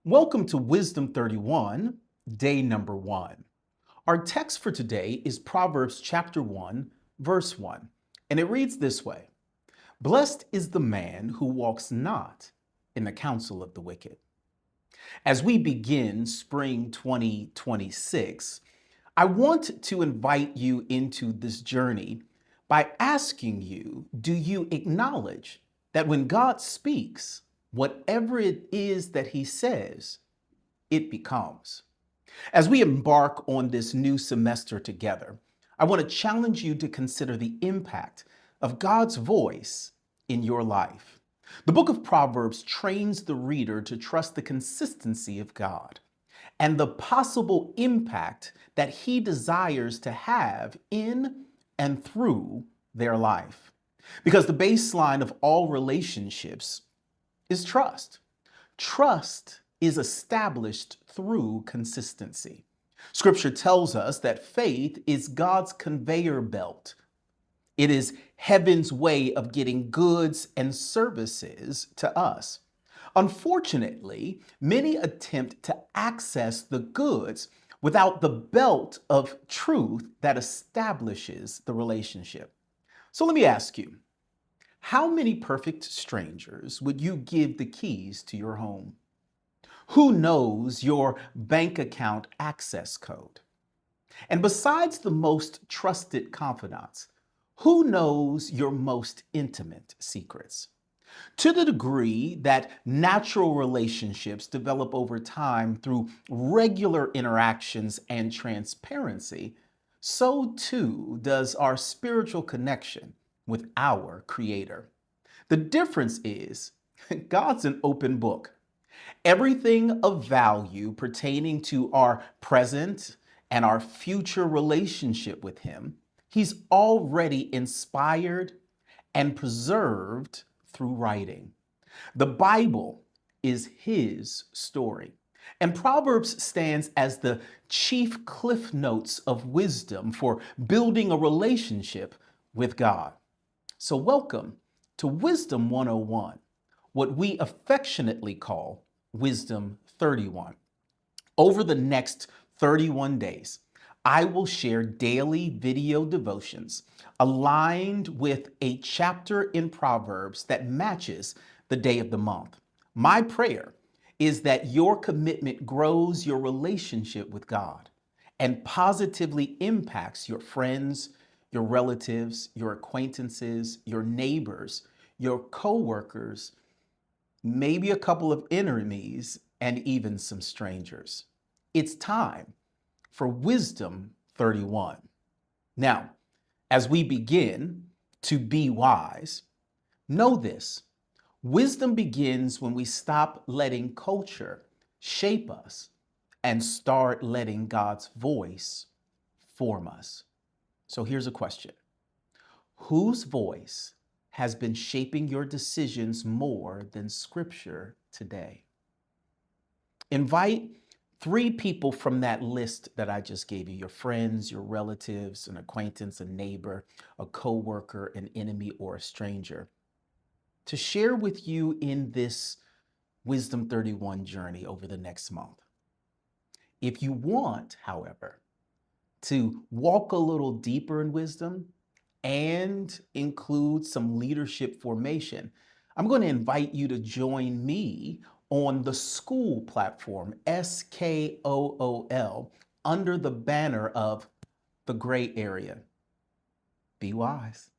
Welcome to Wisdom 31, day number 1. Our text for today is Proverbs chapter 1, verse 1, and it reads this way: Blessed is the man who walks not in the counsel of the wicked. As we begin spring 2026, I want to invite you into this journey by asking you, do you acknowledge that when God speaks, whatever it is that he says, it becomes? As we embark on this new semester together, I want to challenge you to consider the impact of God's voice in your life. The book of Proverbs trains the reader to trust the consistency of God and the possible impact that he desires to have in and through their life. Because the baseline of all relationships is trust. Trust is established through consistency. Scripture tells us that faith is God's conveyor belt. It is heaven's way of getting goods and services to us. Unfortunately, many attempt to access the goods without the belt of truth that establishes the relationship. So let me ask you, how many perfect strangers would you give the keys to your home? Who knows your bank account access code? And besides the most trusted confidants, who knows your most intimate secrets? To the degree that natural relationships develop over time through regular interactions and transparency, so too does our spiritual connection with our Creator. The difference is God's an open book. Everything of value pertaining to our present and our future relationship with Him, He's already inspired and preserved through writing. The Bible is His story. And Proverbs stands as the chief cliff notes of wisdom for building a relationship with God. So welcome to Wisdom 101, what we affectionately call Wisdom 31. Over the next 31 days, I will share daily video devotions aligned with a chapter in Proverbs that matches the day of the month. My prayer is that your commitment grows your relationship with God and positively impacts your friends, your relatives, your acquaintances, your neighbors, your coworkers, maybe a couple of enemies, and even some strangers. It's time for Wisdom 31. Now, as we begin to be wise, know this: wisdom begins when we stop letting culture shape us and start letting God's voice form us. So here's a question: whose voice has been shaping your decisions more than Scripture today? Invite 3 people from that list that I just gave you: your friends, your relatives, an acquaintance, a neighbor, a coworker, an enemy, or a stranger, to share with you in this Wisdom 31 journey over the next month. If you want, however, to walk a little deeper in wisdom and include some leadership formation, I'm going to invite you to join me on the school platform, SKOOL, under the banner of the gray area. Be wise.